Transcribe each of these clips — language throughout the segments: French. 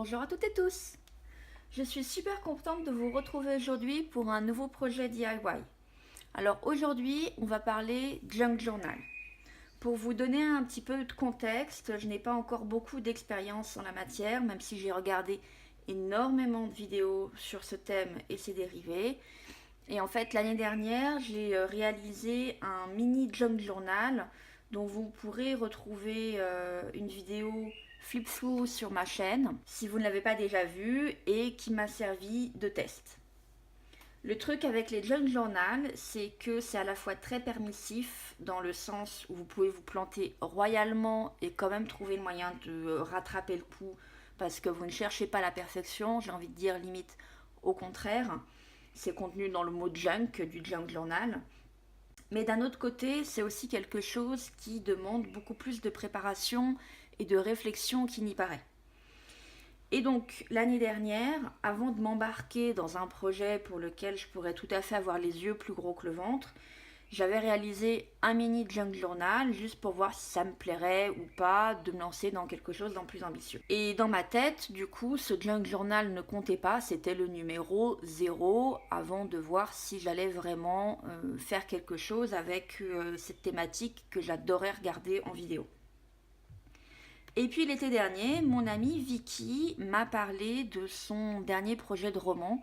Bonjour à toutes et tous. Je suis super contente de vous retrouver aujourd'hui pour un nouveau projet DIY. Alors aujourd'hui, on va parler Junk Journal. Pour vous donner un petit peu de contexte, je n'ai pas encore beaucoup d'expérience en la matière, même si j'ai regardé énormément de vidéos sur ce thème et ses dérivés. Et en fait, l'année dernière, j'ai réalisé un mini junk journal dont vous pourrez retrouver une vidéo flip-through sur ma chaîne si vous ne l'avez pas déjà vu et qui m'a servi de test. Le truc avec les junk journal, c'est que c'est à la fois très permissif dans le sens où vous pouvez vous planter royalement et quand même trouver le moyen de rattraper le coup parce que vous ne cherchez pas la perfection, j'ai envie de dire limite au contraire. C'est contenu dans le mot junk du junk journal. Mais d'un autre côté, c'est aussi quelque chose qui demande beaucoup plus de préparation et de réflexion qu'il n'y paraît. Et donc, l'année dernière, avant de m'embarquer dans un projet pour lequel je pourrais tout à fait avoir les yeux plus gros que le ventre, j'avais réalisé un mini junk journal juste pour voir si ça me plairait ou pas de me lancer dans quelque chose d'en plus ambitieux. Et dans ma tête, du coup, ce junk journal ne comptait pas, c'était le numéro 0 avant de voir si j'allais vraiment faire quelque chose avec cette thématique que j'adorais regarder en vidéo. Et puis l'été dernier, mon amie Vicky m'a parlé de son dernier projet de roman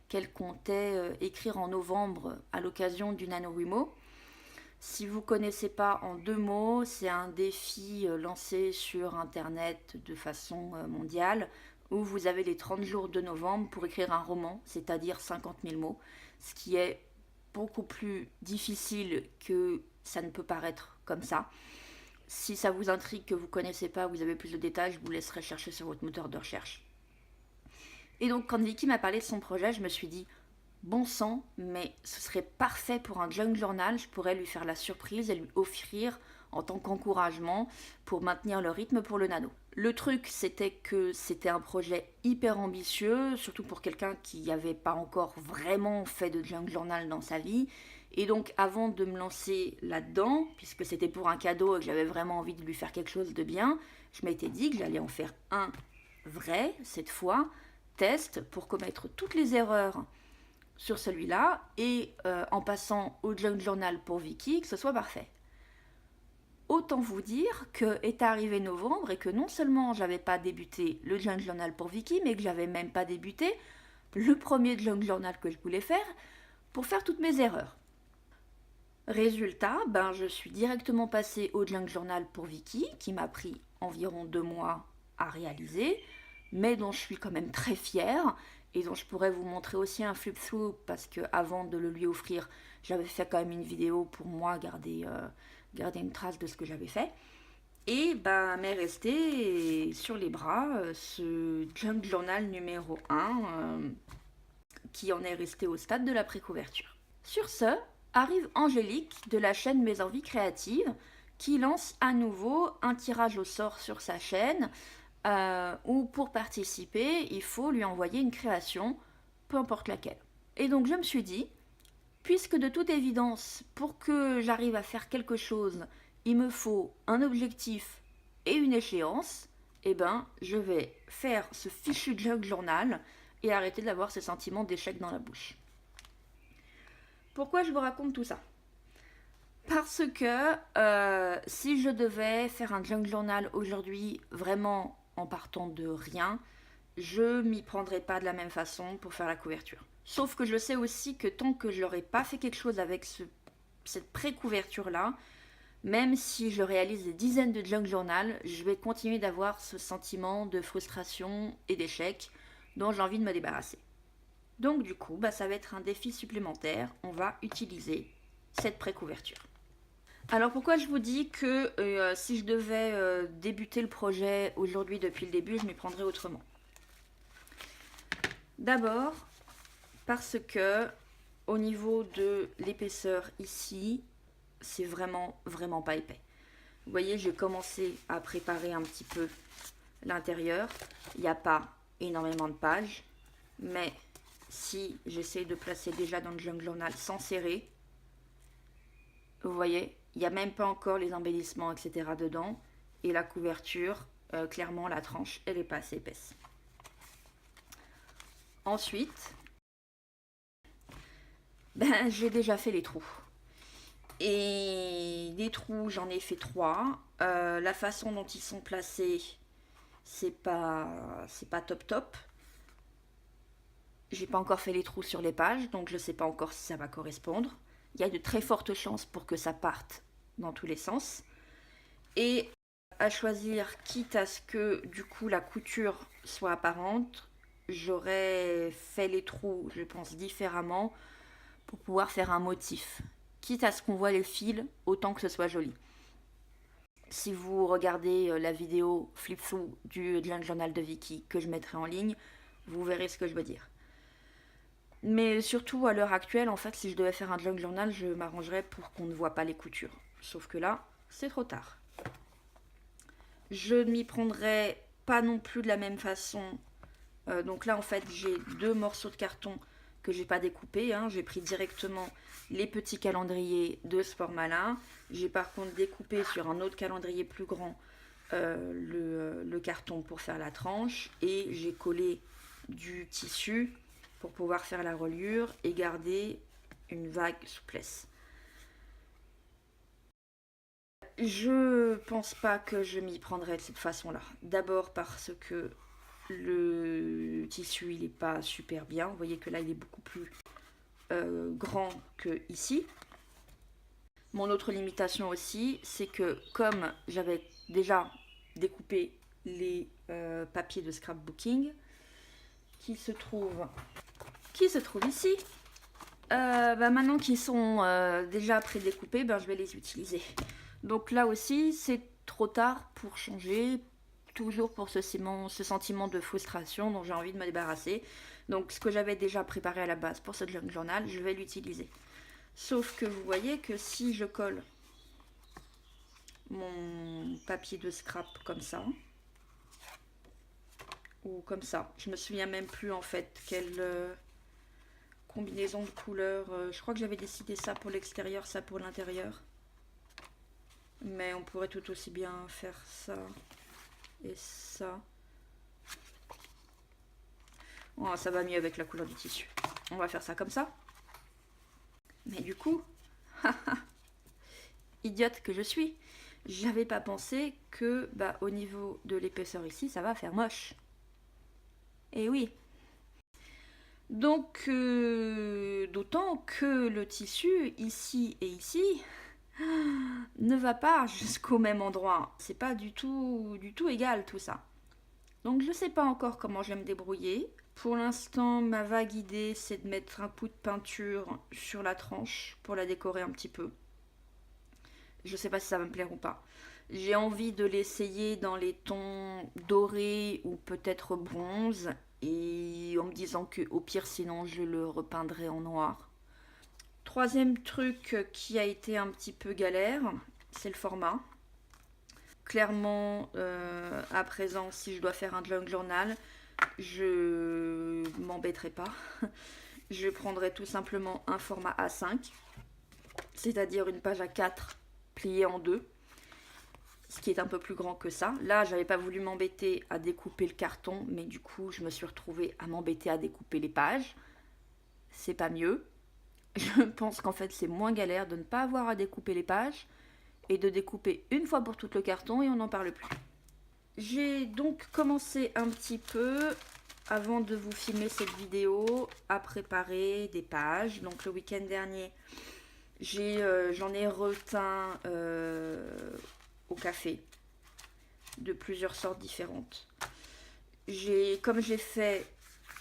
qu'elle comptait écrire en novembre à l'occasion du NaNoWriMo. Si vous ne connaissez pas en 2 mots, c'est un défi lancé sur Internet de façon mondiale où vous avez les 30 jours de novembre pour écrire un roman, c'est-à-dire 50 000 mots, ce qui est beaucoup plus difficile que ça ne peut paraître comme ça. Si ça vous intrigue, que vous ne connaissez pas, vous avez plus de détails, je vous laisserai chercher sur votre moteur de recherche. Et donc quand Vicky m'a parlé de son projet, je me suis dit, bon sang, mais ce serait parfait pour un junk journal, je pourrais lui faire la surprise et lui offrir en tant qu'encouragement pour maintenir le rythme pour le nano. Le truc, c'était que c'était un projet hyper ambitieux, surtout pour quelqu'un qui n'avait pas encore vraiment fait de junk journal dans sa vie. Et donc, avant de me lancer là-dedans, puisque c'était pour un cadeau et que j'avais vraiment envie de lui faire quelque chose de bien, je m'étais dit que j'allais en faire un vrai, cette fois, test pour commettre toutes les erreurs sur celui-là et en passant au junk journal pour Vicky, que ce soit parfait. Autant vous dire que est arrivé novembre et que non seulement j'avais pas débuté le junk journal pour Vicky, mais que j'avais même pas débuté le premier junk journal que je voulais faire pour faire toutes mes erreurs. Résultat, je suis directement passée au junk journal pour Vicky, qui m'a pris environ 2 mois à réaliser, mais dont je suis quand même très fière et dont je pourrais vous montrer aussi un flip-through parce que avant de le lui offrir, j'avais fait quand même une vidéo pour moi garder une trace de ce que j'avais fait. Et m'est resté sur les bras ce junk journal numéro 1 qui en est resté au stade de la pré-couverture. Sur ce, arrive Angélique de la chaîne Mes Envies Créatives qui lance à nouveau un tirage au sort sur sa chaîne où pour participer, il faut lui envoyer une création, peu importe laquelle. Et donc je me suis dit, puisque de toute évidence, pour que j'arrive à faire quelque chose, il me faut un objectif et une échéance, je vais faire ce fichu junk journal et arrêter d'avoir ce sentiment d'échec dans la bouche. Pourquoi je vous raconte tout ça ? Parce que si je devais faire un junk journal aujourd'hui vraiment en partant de rien, je m'y prendrais pas de la même façon pour faire la couverture. Sauf que je sais aussi que tant que je n'aurai pas fait quelque chose avec cette pré-couverture-là, même si je réalise des dizaines de junk journal, je vais continuer d'avoir ce sentiment de frustration et d'échec dont j'ai envie de me débarrasser. Donc du coup, ça va être un défi supplémentaire. On va utiliser cette pré-couverture. Alors pourquoi je vous dis que si je devais débuter le projet aujourd'hui depuis le début, je m'y prendrais autrement. D'abord, parce que au niveau de l'épaisseur ici, c'est vraiment pas épais. Vous voyez, j'ai commencé à préparer un petit peu l'intérieur. Il n'y a pas énormément de pages, mais si j'essaie de placer déjà dans le junk journal sans serrer, vous voyez, il n'y a même pas encore les embellissements, etc. dedans. Et la couverture, clairement, la tranche, elle n'est pas assez épaisse. Ensuite, ben, j'ai déjà fait les trous. Et les trous, j'en ai fait 3. La façon dont ils sont placés, c'est pas top top. J'ai pas encore fait les trous sur les pages, donc je sais pas encore si ça va correspondre. Il y a de très fortes chances pour que ça parte dans tous les sens. Et à choisir, quitte à ce que du coup la couture soit apparente, j'aurais fait les trous, je pense, différemment pour pouvoir faire un motif. Quitte à ce qu'on voit les fils, autant que ce soit joli. Si vous regardez la vidéo flip-through du Junk Journal de Vicky que je mettrai en ligne, vous verrez ce que je veux dire. Mais surtout à l'heure actuelle, en fait, si je devais faire un Junk Journal, je m'arrangerais pour qu'on ne voit pas les coutures. Sauf que là, c'est trop tard. Je ne m'y prendrai pas non plus de la même façon. Donc là, en fait, j'ai 2 morceaux de carton que j'ai pas découpés. Hein. J'ai pris directement les petits calendriers de ce format-là. J'ai par contre découpé sur un autre calendrier plus grand le carton pour faire la tranche. Et j'ai collé du tissu pour pouvoir faire la reliure et garder une vague souplesse. Je pense pas que je m'y prendrai de cette façon-là. D'abord parce que le tissu il est pas super bien. Vous voyez que là il est beaucoup plus grand que ici. Mon autre limitation aussi, c'est que comme j'avais déjà découpé les papiers de scrapbooking qui se trouvent ici, maintenant qu'ils sont déjà prédécoupés, je vais les utiliser. Donc là aussi, c'est trop tard pour changer, toujours pour ce sentiment de frustration dont j'ai envie de me débarrasser. Donc ce que j'avais déjà préparé à la base pour ce Junk Journal, je vais l'utiliser. Sauf que vous voyez que si je colle mon papier de scrap comme ça, ou comme ça, je me souviens même plus en fait quelle combinaison de couleurs. Je crois que j'avais décidé ça pour l'extérieur, ça pour l'intérieur. Mais on pourrait tout aussi bien faire ça et ça. Oh, ça va mieux avec la couleur du tissu. On va faire ça comme ça. Mais du coup, idiote que je suis, j'avais pas pensé que au niveau de l'épaisseur ici, ça va faire moche. Et oui. Donc, d'autant que le tissu ici et ici ne va pas jusqu'au même endroit. C'est pas du tout égal tout ça. Donc je sais pas encore comment je vais me débrouiller. Pour l'instant, ma vague idée, c'est de mettre un coup de peinture sur la tranche pour la décorer un petit peu. Je sais pas si ça va me plaire ou pas. J'ai envie de l'essayer dans les tons dorés ou peut-être bronze. Et en me disant que au pire, sinon, je le repeindrai en noir. Troisième truc qui a été un petit peu galère, c'est le format. Clairement, à présent, si je dois faire un junk journal, je m'embêterai pas. Je prendrai tout simplement un format A5, c'est-à-dire une page A4 pliée en deux, ce qui est un peu plus grand que ça. Là, j'avais pas voulu m'embêter à découper le carton, mais du coup, je me suis retrouvée à m'embêter à découper les pages. C'est pas mieux. Je pense qu'en fait, c'est moins galère de ne pas avoir à découper les pages et de découper une fois pour tout le carton et on n'en parle plus. J'ai donc commencé un petit peu, avant de vous filmer cette vidéo, à préparer des pages. Donc le week-end dernier, j'en ai reteint au café de plusieurs sortes différentes. Comme j'ai fait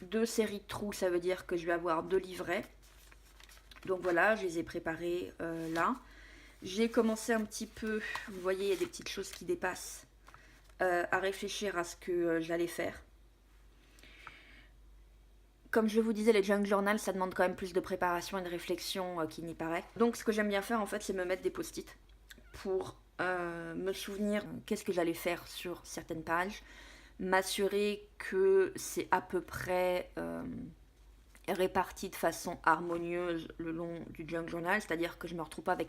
2 séries de trous, ça veut dire que je vais avoir 2 livrets. Donc voilà, je les ai préparés là. J'ai commencé un petit peu, vous voyez, il y a des petites choses qui dépassent, à réfléchir à ce que j'allais faire. Comme je vous disais, les junk journal, ça demande quand même plus de préparation et de réflexion qu'il n'y paraît. Donc ce que j'aime bien faire en fait, c'est me mettre des post-it pour me souvenir qu'est-ce que j'allais faire sur certaines pages, m'assurer que c'est à peu près réparti de façon harmonieuse le long du junk journal, c'est-à-dire que je me retrouve pas avec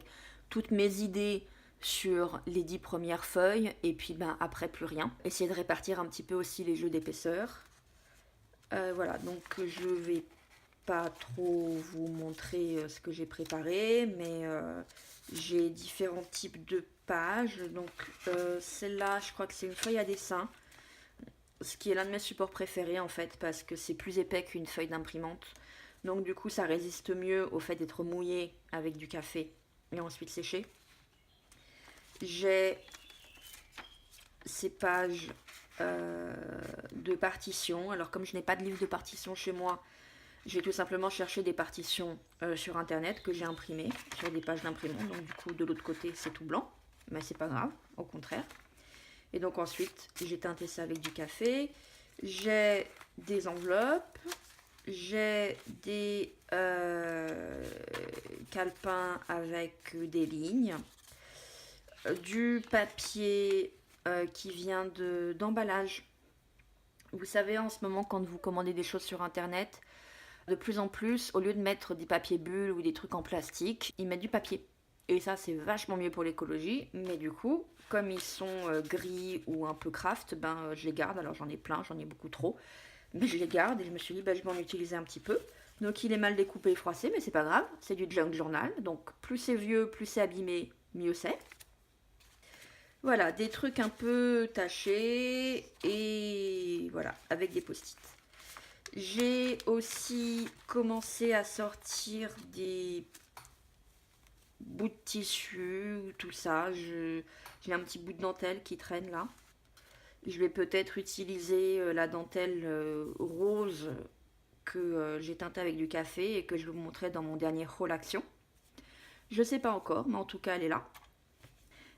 toutes mes idées sur les 10 premières feuilles et puis après plus rien. Essayer de répartir un petit peu aussi les jeux d'épaisseur. Voilà, donc je vais pas trop vous montrer ce que j'ai préparé, mais j'ai différents types de pages. Donc celle-là, je crois que c'est une feuille à dessin, ce qui est l'un de mes supports préférés en fait, parce que c'est plus épais qu'une feuille d'imprimante. Donc du coup, ça résiste mieux au fait d'être mouillé avec du café et ensuite séché. J'ai ces pages de partition. Alors comme je n'ai pas de livre de partition chez moi, j'ai tout simplement cherché des partitions sur internet que j'ai imprimées sur des pages d'imprimante. Donc du coup de l'autre côté c'est tout blanc, mais c'est pas grave, au contraire. Et donc ensuite j'ai teinté ça avec du café. J'ai des enveloppes, j'ai des calepins avec des lignes, du papier qui vient d'emballage. Vous savez, en ce moment, quand vous commandez des choses sur internet, de plus en plus, au lieu de mettre des papiers bulles ou des trucs en plastique, ils mettent du papier. Et ça, c'est vachement mieux pour l'écologie. Mais du coup, comme ils sont gris ou un peu craft, je les garde. Alors j'en ai plein, j'en ai beaucoup trop. Mais je les garde et je me suis dit, je vais en utiliser un petit peu. Donc il est mal découpé et froissé, mais c'est pas grave. C'est du junk journal. Donc plus c'est vieux, plus c'est abîmé, mieux c'est. Voilà, des trucs un peu tachés et voilà, avec des post-it. J'ai aussi commencé à sortir des bouts de tissu, tout ça. J'ai un petit bout de dentelle qui traîne là. Je vais peut-être utiliser la dentelle rose que j'ai teintée avec du café et que je vous montrerai dans mon dernier haul action. Je sais pas encore, mais en tout cas elle est là.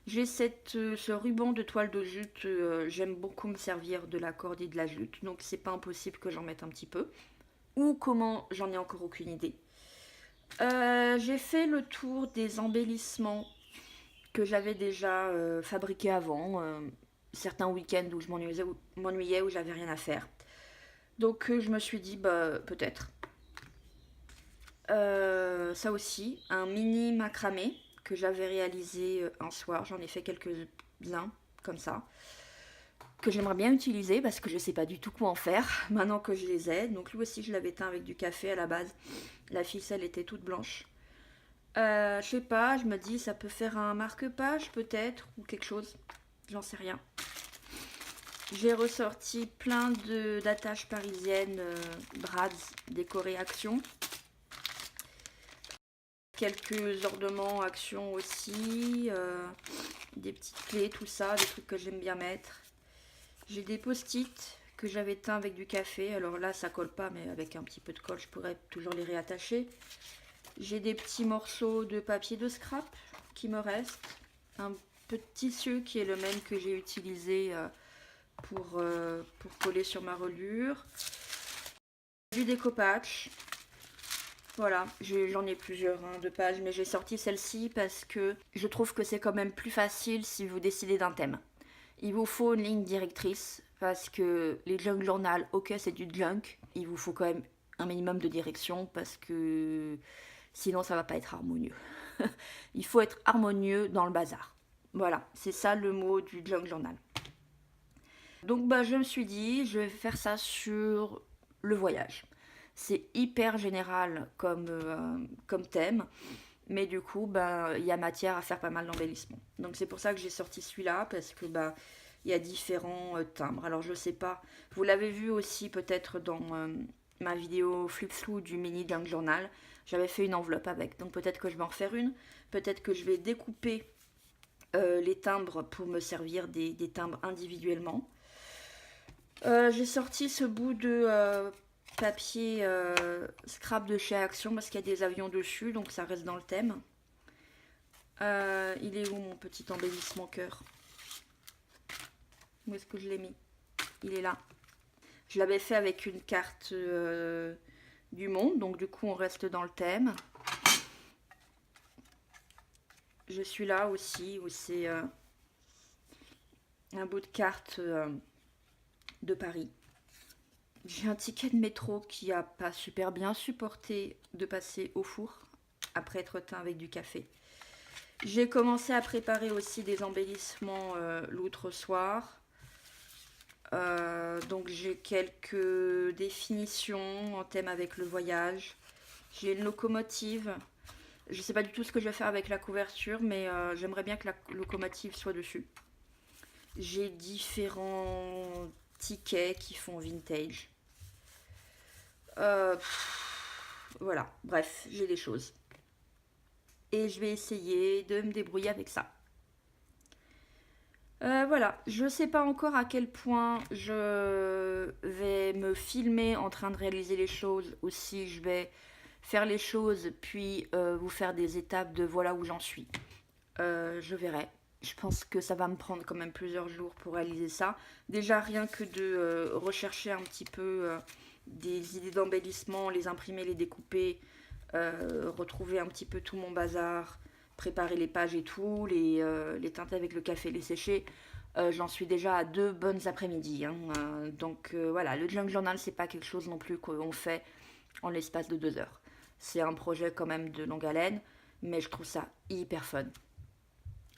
J'ai ce ruban de toile de jute, j'aime beaucoup me servir de la corde et de la jute, donc c'est pas impossible que j'en mette un petit peu. Ou comment, j'en ai encore aucune idée. J'ai fait le tour des embellissements que j'avais déjà fabriqués avant, certains week-ends où je m'ennuyais, où j'avais rien à faire. Donc je me suis dit, peut-être. Ça aussi, un mini macramé que j'avais réalisé un soir. J'en ai fait quelques-uns comme ça, que j'aimerais bien utiliser parce que je sais pas du tout quoi en faire maintenant que je les ai. Donc lui aussi je l'avais teint avec du café à la base. La ficelle était toute blanche. Je sais pas, je me dis ça peut faire un marque-page peut-être ou quelque chose. J'en sais rien. J'ai ressorti plein d'attaches parisiennes Brads décorées Action. Quelques ornements Action aussi, des petites clés, tout ça, des trucs que j'aime bien mettre. J'ai des post-it que j'avais teints avec du café. Alors là, ça colle pas, mais avec un petit peu de colle, je pourrais toujours les réattacher. J'ai des petits morceaux de papier de scrap qui me restent. Un petit tissu qui est le même que j'ai utilisé pour coller sur ma reliure. Du découpage. Voilà, j'en ai plusieurs de pages, mais j'ai sorti celle-ci parce que je trouve que c'est quand même plus facile si vous décidez d'un thème. Il vous faut une ligne directrice parce que les junk journal, ok, c'est du junk. Il vous faut quand même un minimum de direction parce que sinon ça va pas être harmonieux. Il faut être harmonieux dans le bazar. Voilà, c'est ça le mot du junk journal. Donc je me suis dit, je vais faire ça sur le voyage. C'est hyper général comme thème, mais du coup, il y a matière à faire pas mal d'embellissements. Donc c'est pour ça que j'ai sorti celui-là, parce que il y a différents timbres. Alors je sais pas, vous l'avez vu aussi peut-être dans ma vidéo flip-through du mini junk journal. J'avais fait une enveloppe avec, donc peut-être que je vais en refaire une. Peut-être que je vais découper les timbres pour me servir des timbres individuellement. J'ai sorti ce bout de papier scrap de chez Action parce qu'il y a des avions dessus, donc ça reste dans le thème. Il est où mon petit embellissement cœur? Où est-ce que je l'ai mis? Il est là. Je l'avais fait avec une carte du monde, donc du coup on reste dans le thème. Je suis là aussi, où c'est un bout de carte de Paris. J'ai un ticket de métro qui a pas super bien supporté de passer au four après être teint avec du café. J'ai commencé à préparer aussi des embellissements l'autre soir. Donc j'ai quelques définitions en thème avec le voyage. J'ai une locomotive. Je sais pas du tout ce que je vais faire avec la couverture, mais j'aimerais bien que la locomotive soit dessus. J'ai différents tickets qui font vintage. Voilà, bref, j'ai des choses. Et je vais essayer de me débrouiller avec ça. Voilà, je sais pas encore à quel point je vais me filmer en train de réaliser les choses, ou si je vais faire les choses puis vous faire des étapes de voilà où j'en suis. Je verrai. Je pense que ça va me prendre quand même plusieurs jours pour réaliser ça. Déjà rien que de rechercher un petit peu des idées d'embellissement, les imprimer, les découper, retrouver un petit peu tout mon bazar, préparer les pages et tout, les teinter avec le café, les sécher. J'en suis déjà à 2 bonnes après-midi. Hein. Donc voilà, le Junk Journal, c'est pas quelque chose non plus qu'on fait en l'espace de 2 heures. C'est un projet quand même de longue haleine, mais je trouve ça hyper fun.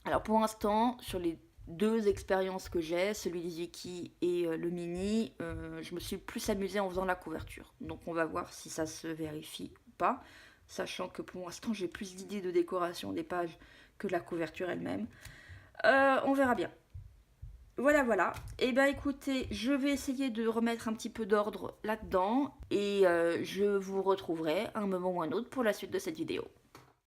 Alors pour l'instant, sur les 2 expériences que j'ai, celui des Yeki et le mini, je me suis plus amusée en faisant la couverture. Donc on va voir si ça se vérifie ou pas, sachant que pour l'instant j'ai plus d'idées de décoration des pages que de la couverture elle-même. On verra bien. Voilà, voilà. Et bien écoutez, je vais essayer de remettre un petit peu d'ordre là-dedans et je vous retrouverai à un moment ou un autre pour la suite de cette vidéo.